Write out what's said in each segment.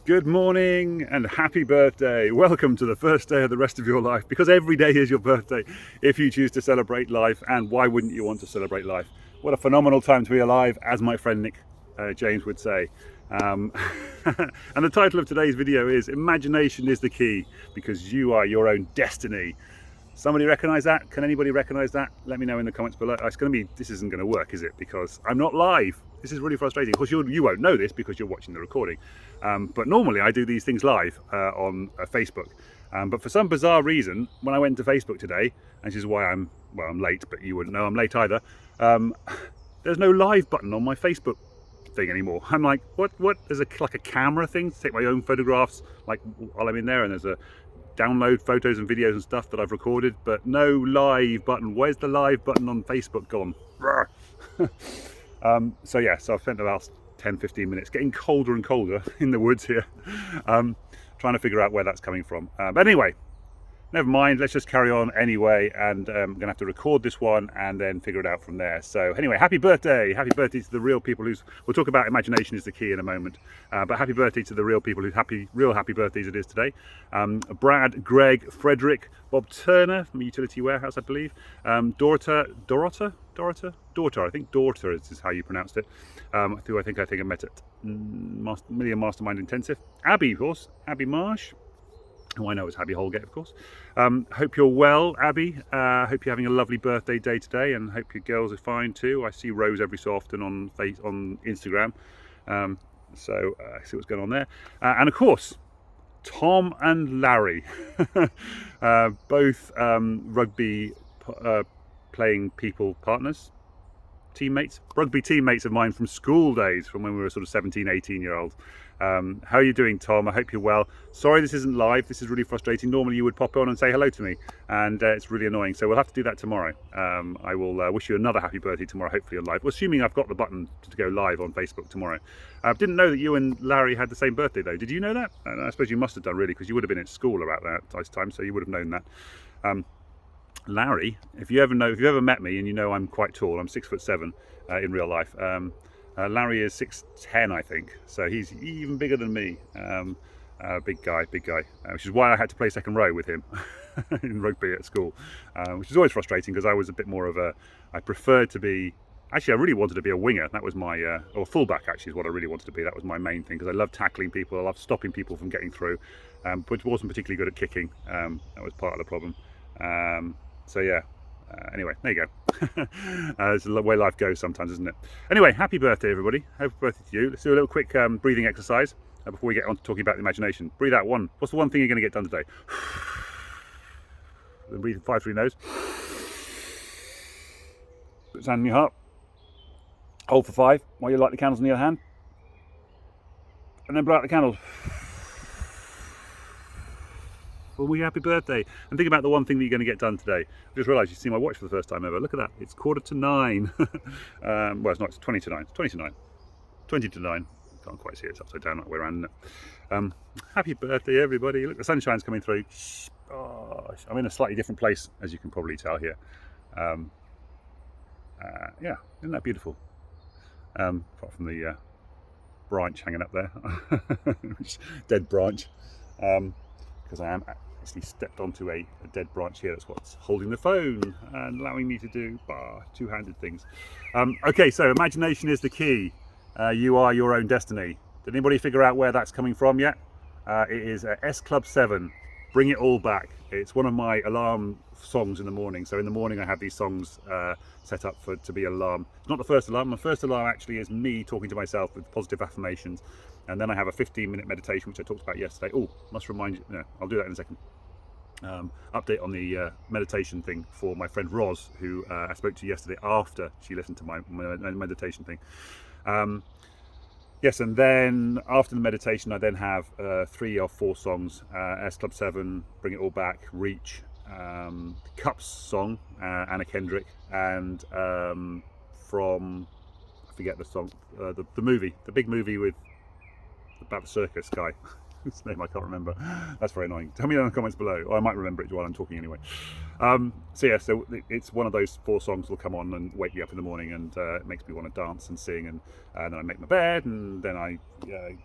Good morning and happy birthday. Welcome to the first day of the rest of your life, because every day is your birthday if you choose to celebrate life. And why wouldn't you want to celebrate life? What a phenomenal time to be alive, as my friend Nick James would say. And the title of today's video is Imagination is the Key, because you are your own destiny. Somebody recognise that? Can anybody recognise that? Let me know in the comments below. This isn't going to work, is it? Because I'm not live. This is really frustrating. Of course, you won't know this because you're watching the recording. But normally I do these things live on Facebook. But for some bizarre reason, when I went to Facebook today, and this is why I'm late, but you wouldn't know I'm late either, there's no live button on my Facebook thing anymore. I'm like, what? There's like a camera thing to take my own photographs, like while I'm in there, and there's a download photos and videos and stuff that I've recorded, but no live button. Where's the live button on Facebook gone? So I've spent the last 10-15 minutes getting colder and colder in the woods here, trying to figure out where that's coming from. But anyway, never mind, let's just carry on anyway, and I'm gonna have to record this one and then figure it out from there. So anyway, happy birthday to the real people we'll talk about imagination is the key in a moment, but happy birthday to the real people real happy birthdays it is today. Brad, Greg, Fredrik, Bob Turner from Utility Warehouse, I believe, Dorota, I think Dorota is how you pronounced it, who I think I met at Million Mastermind Intensive. Abby, of course, Abby Marsh, who I know is Abby Holgate, of course. Hope you're well, Abby. Hope you're having a lovely birthday day today, and hope your girls are fine too. I see Rose every so often on Instagram, so I see what's going on there. And of course, Tom and Larry, both rugby playing partners, teammates, rugby teammates of mine from school days, from when we were sort of 17, 18-year-olds. How are you doing, Tom? I hope you're well. Sorry this isn't live. This is really frustrating. Normally you would pop on and say hello to me, and it's really annoying. So we'll have to do that tomorrow. I will wish you another happy birthday tomorrow, hopefully on live. Well, assuming I've got the button to go live on Facebook tomorrow. I didn't know that you and Larry had the same birthday, though. Did you know that? I suppose you must have done, really, because you would have been at school about that time, so you would have known that. Larry, if you've ever met me, and you know I'm quite tall, I'm 6'7" in real life. Larry is 6'10", I think, so he's even bigger than me. Big guy, which is why I had to play second row with him in rugby at school, which is always frustrating because I was a bit more of I preferred to be, actually I really wanted to be a winger. That was my, or fullback actually is what I really wanted to be. That was my main thing, because I love tackling people, I love stopping people from getting through, but wasn't particularly good at kicking. That was part of the problem. Anyway, there you go. It's the way life goes sometimes, isn't it? Anyway, happy birthday, everybody. Happy birthday to you. Let's do a little quick breathing exercise before we get on to talking about the imagination. Breathe out one. What's the one thing you're going to get done today? Then breathe 5 through your nose. Put your hand on your heart. Hold for 5 while you light the candles in the other hand. And then blow out the candles. Well, happy birthday, and think about the one thing that you're going to get done today. I just realised you've seen my watch for the first time ever. Look at that, it's 9:15. Well, it's not, it's 20 to 9. It's 20 to 9. 20 to 9. Can't quite see it, it's upside down, not way around, isn't it? Happy birthday, everybody. Look, the sunshine's coming through. Oh, I'm in a slightly different place, as you can probably tell here. Yeah, isn't that beautiful? Apart from the branch hanging up there, dead branch. Because I am actually stepped onto a dead branch here. That's what's holding the phone and allowing me to do two-handed things. Okay, so imagination is the key. You are your own destiny. Did anybody figure out where that's coming from yet? It is S Club 7, Bring It All Back. It's one of my alarm songs in the morning. So in the morning I have these songs set up to be an alarm. It's not the first alarm. My first alarm actually is me talking to myself with positive affirmations. And then I have a 15-minute meditation, which I talked about yesterday. Oh, must remind you, no, I'll do that in a second. Update on the meditation thing for my friend Roz, who I spoke to yesterday after she listened to my meditation thing. Yes, and then after the meditation, I then have 3 or 4 songs: S Club 7, Bring It All Back, Reach, Cups song, Anna Kendrick, and from, I forget the song, the movie, the big movie about the circus guy. His name I can't remember. That's very annoying. Tell me in the comments below, or I might remember it while I'm talking anyway. So it's one of those 4 songs will come on and wake me up in the morning, and it makes me want to dance and sing, and then I make my bed, and then I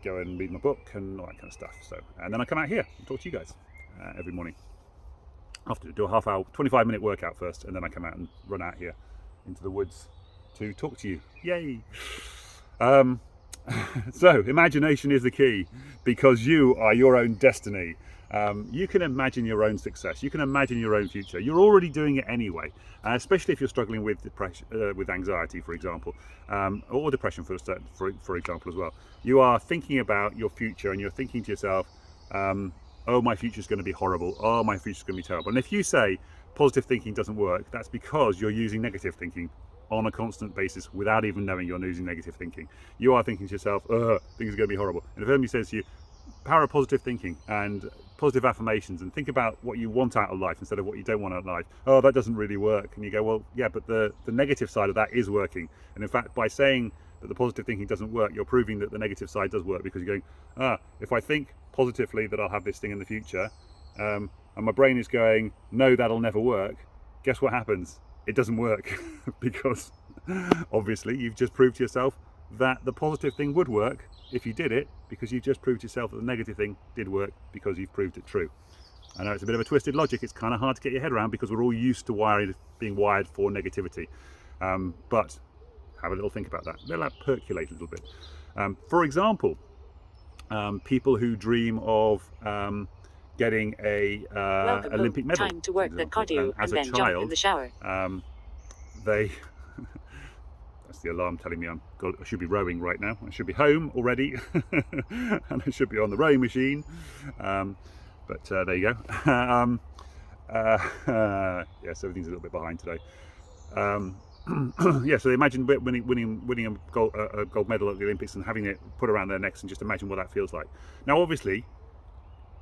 go and read my book and all that kind of stuff. So, and then I come out here and talk to you guys every morning. I have to do a half hour, 25-minute workout first, and then I come out and run out here into the woods to talk to you. Yay! So imagination is the key, because you are your own destiny. You can imagine your own success. You can imagine your own future. You're already doing it anyway, especially if you're struggling with depression, with anxiety, for example, or depression, for example, as well. You are thinking about your future, and you're thinking to yourself, oh, my future's going to be horrible. Oh, my future's going to be terrible. And if you say positive thinking doesn't work, that's because you're using negative thinking on a constant basis without even knowing you're using negative thinking. You are thinking to yourself, things are going to be horrible. And if somebody says to you, power of positive thinking and positive affirmations, and think about what you want out of life instead of what you don't want out of life. Oh, that doesn't really work. And you go, well, yeah, but the negative side of that is working. And in fact, by saying that the positive thinking doesn't work, you're proving that the negative side does work, because you're going, if I think positively that I'll have this thing in the future, and my brain is going, no, that'll never work. Guess what happens? It doesn't work, because obviously you've just proved to yourself that the positive thing would work if you did it, because you've just proved to yourself that the negative thing did work because you've proved it true. I know it's a bit of a twisted logic. It's kind of hard to get your head around, because we're all used to being wired for negativity. But have a little think about that. Let that percolate a little bit. For example, people who dream of getting a Olympic medal. Time to work the cardio and then jump in the shower. They that's the alarm telling me I should be rowing right now. I should be home already, and I should be on the rowing machine. But there you go. Yes, everything's a little bit behind today. Yeah, so imagine winning a gold medal at the Olympics and having it put around their necks, and just imagine what that feels like. Now, obviously,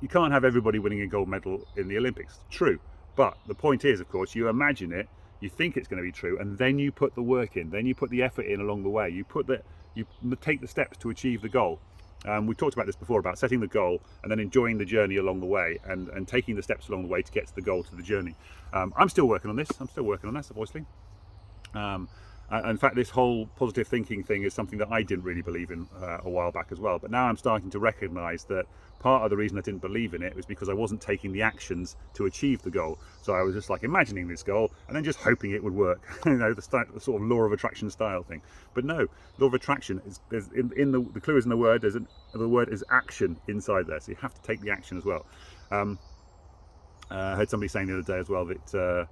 you can't have everybody winning a gold medal in the Olympics. True. But the point is, of course, you imagine it, you think it's going to be true, and then you put the work in, then you put the effort in along the way. You take the steps to achieve the goal. We talked about this before, about setting the goal and then enjoying the journey along the way, and taking the steps along the way to get to the goal, to the journey. I'm still working on this. Obviously. In fact, this whole positive thinking thing is something that I didn't really believe in a while back as well. But now I'm starting to recognise that part of the reason I didn't believe in it was because I wasn't taking the actions to achieve the goal. So I was just like imagining this goal and then just hoping it would work. The sort of law of attraction style thing. But no, law of attraction is the clue is in the word. The word is action inside there. So you have to take the action as well. I heard somebody saying the other day as well that.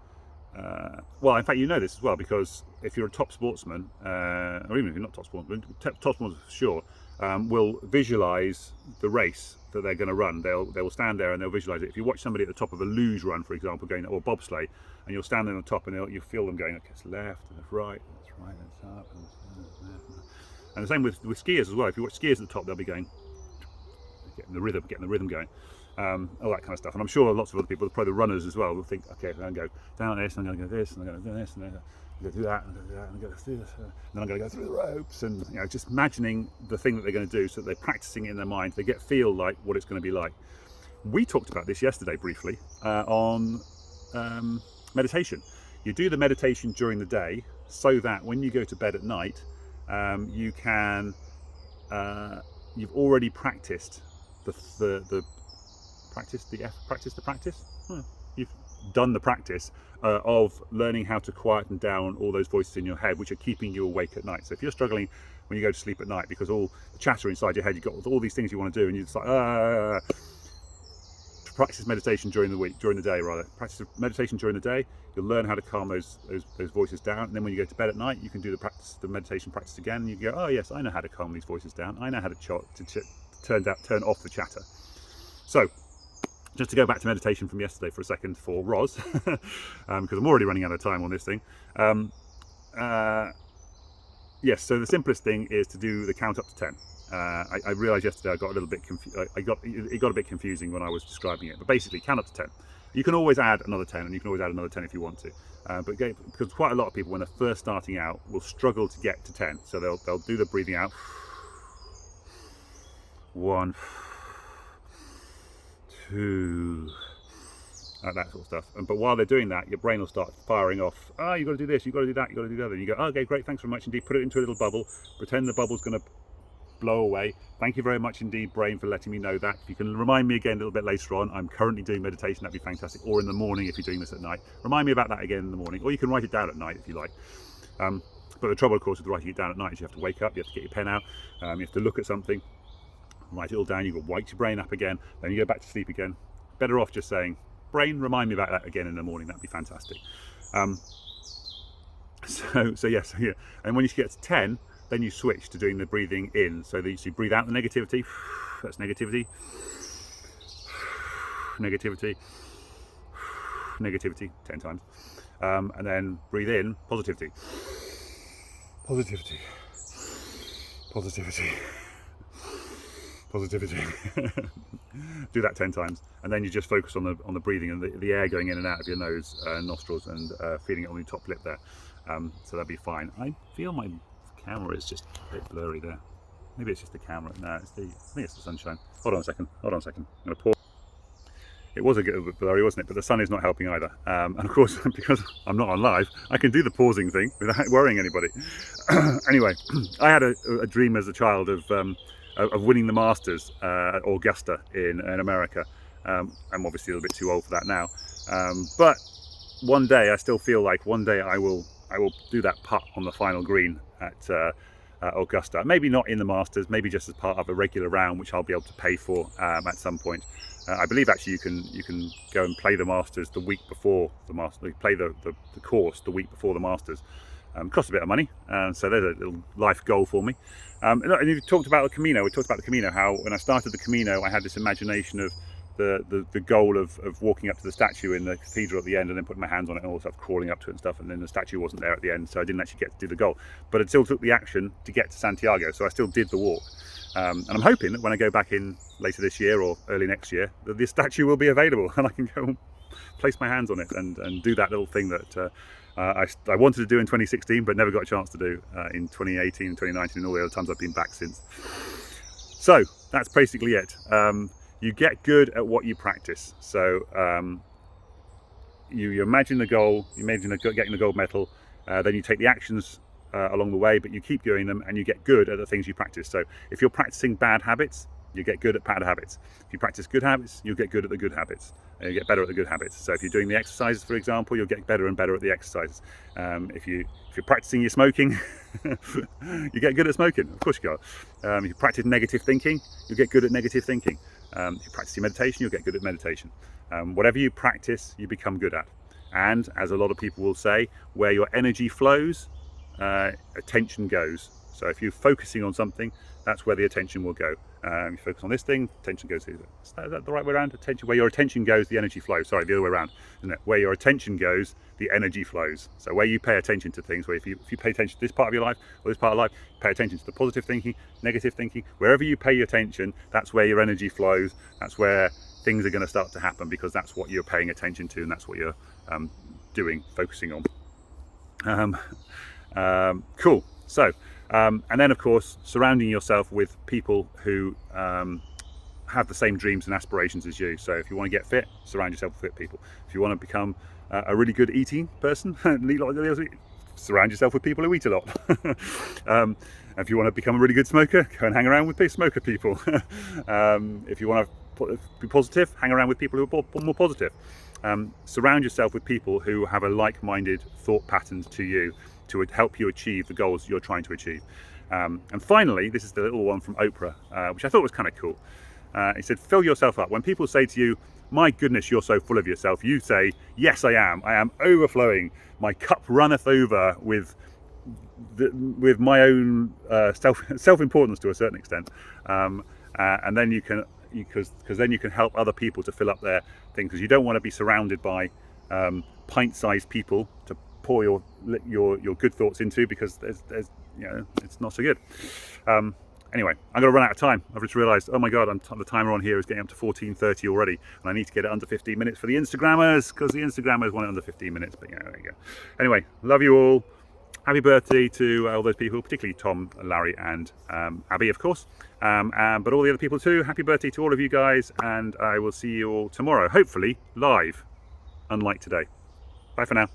Well, in fact, you know this as well, because if you're a top sportsman, or even if you're not top sportsman, top sportsmen for sure, will visualise the race that they're going to run. They will stand there and they'll visualise it. If you watch somebody at the top of a luge run, for example, or bobsleigh, and you'll stand there on the top, and you feel them going, okay, it's left, that's right, that's up, and the same with skiers as well. If you watch skiers at the top, they'll be going, getting the rhythm going. All that kind of stuff. And I'm sure lots of other people, probably the runners as well, will think, okay, I'm going to go down this, and I'm going to go this, and I'm going to do this, and I'm going to do that, and I'm going to do that, and I'm going to do this, and then I'm going to go through the ropes, and just imagining the thing that they're going to do, so that they're practicing it in their mind. They feel like what it's going to be like. We talked about this yesterday briefly on meditation. You do the meditation during the day, so that when you go to bed at night, you can you've already practiced the practice. You've done the practice of learning how to quieten down all those voices in your head which are keeping you awake at night. So if you're struggling when you go to sleep at night because all the chatter inside your head, you've got all these things you want to do, and you're just like, practice meditation during the day. Practice meditation during the day. You'll learn how to calm those voices down, and then when you go to bed at night, you can do the meditation practice again, and you go, oh yes, I know how to calm these voices down. I know how to turn off the chatter. So, just to go back to meditation from yesterday for a second for Roz, because I'm already running out of time on this thing. Yes, so the simplest thing is to do the count up to 10. I realised yesterday I got a little bit it got a bit confusing when I was describing it. But basically, count up to 10. You can always add another 10, and you can always add another 10 if you want to. Because quite a lot of people, when they're first starting out, will struggle to get to 10. So they'll do the breathing out. 1, that sort of stuff. But while they're doing that, your brain will start firing off. Oh, you've got to do this, you've got to do that, you've got to do the other. And you go, oh, okay, great, thanks very much indeed. Put it into a little bubble. Pretend the bubble's going to blow away. Thank you very much indeed, brain, for letting me know that. If you can remind me again a little bit later on, I'm currently doing meditation, that'd be fantastic. Or in the morning if you're doing this at night. Remind me about that again in the morning. Or you can write it down at night if you like. But the trouble, of course, with writing it down at night is you have to wake up, you have to get your pen out, you have to look at something, write it all down, you've got to wake your brain up again, then you go back to sleep again. Better off just saying, brain, remind me about that again in the morning. That'd be fantastic. So yeah. And when you get to 10, then you switch to doing the breathing in. So that you breathe out the negativity. That's negativity. Negativity. Negativity 10 times. And then breathe in positivity. Positivity. Positivity. Positivity. Do that 10 times, and then you just focus on the breathing and the air going in and out of your nose, nostrils, and feeling it on your top lip there. So that'd be fine. I feel my camera is just a bit blurry there. Maybe it's just the camera. No, I think it's the sunshine. Hold on a second. I'm going to pause. It was a bit blurry, wasn't it? But the sun is not helping either. And of course, because I'm not on live, I can do the pausing thing without worrying anybody. Anyway, I had a dream as a child of winning the Masters at Augusta in America. I'm obviously a little bit too old for that now. But one day, I still feel like one day I will do that putt on the final green at Augusta. Maybe not in the Masters, maybe just as part of a regular round, which I'll be able to pay for at some point. I believe actually you can go and play the Masters the week before the Masters. Play the course the week before the Masters. Costs a bit of money, so there's a little life goal for me. And you talked about the Camino. We talked about the Camino, how when I started the Camino, I had this imagination of the goal of walking up to the statue in the cathedral at the end and then putting my hands on it and all stuff, crawling up to it and stuff, and then the statue wasn't there at the end, so I didn't actually get to do the goal. But it still took the action to get to Santiago, so I still did the walk. And I'm hoping that when I go back in later this year or early next year, that this statue will be available and I can go and place my hands on it and do that little thing that I wanted to do in 2016 but never got a chance to do in 2018 and 2019 and all the other times I've been back since. So that's basically it. You get good at what you practice. So you imagine the goal, you imagine getting the gold medal, then you take the actions along the way, but you keep doing them and you get good at the things you practice. So if you're practicing bad habits, you get good at bad habits. If you practice good habits, you'll get good at the good habits. You get better at the good habits. So if you're doing the exercises, for example, you'll get better and better at the exercises. If you're practicing your smoking, you get good at smoking. Of course you go. If you practice negative thinking, you'll get good at negative thinking. If you practice your meditation, you'll get good at meditation. Whatever you practice, you become good at. And as a lot of people will say, where your energy flows, attention goes. So if you're focusing on something, that's where the attention will go. You focus on this thing, attention goes here. Is that the right way around? Attention, where your attention goes, the energy flows. Sorry, the other way around, isn't it? Where your attention goes, the energy flows. So where you pay attention to things, where if you pay attention to this part of your life or this part of life, pay attention to the positive thinking, negative thinking, wherever you pay your attention, that's where your energy flows. That's where things are going to start to happen, because that's what you're paying attention to and that's what you're doing, focusing on. Cool. So, and then of course, surrounding yourself with people who have the same dreams and aspirations as you. So if you want to get fit, surround yourself with fit people. If you want to become a really good eating person, surround yourself with people who eat a lot. If you want to become a really good smoker, go and hang around with smoker people. If you want to be positive, hang around with people who are more positive. Surround yourself with people who have a like-minded thought patterns to you, to help you achieve the goals you're trying to achieve. And finally, this is the little one from Oprah, which I thought was kind of cool. He said, fill yourself up. When people say to you, my goodness, you're so full of yourself, you say, yes, I am overflowing. My cup runneth over with my own self-importance to a certain extent. And then you can, because then you can help other people to fill up their thing, because you don't want to be surrounded by pint-sized people to pour your good thoughts into, because there's it's not so good. Anyway, I'm going to run out of time. I've just realised, oh my god, the timer on here is getting up to 14:30 already, and I need to get it under 15 minutes for the Instagrammers, because the Instagrammers want it under 15 minutes. But yeah, there you go. Anyway, love you all. Happy birthday to all those people, particularly Tom, Larry, and Abby, of course. But all the other people too, happy birthday to all of you guys, and I will see you all tomorrow, hopefully live, unlike today. Bye for now.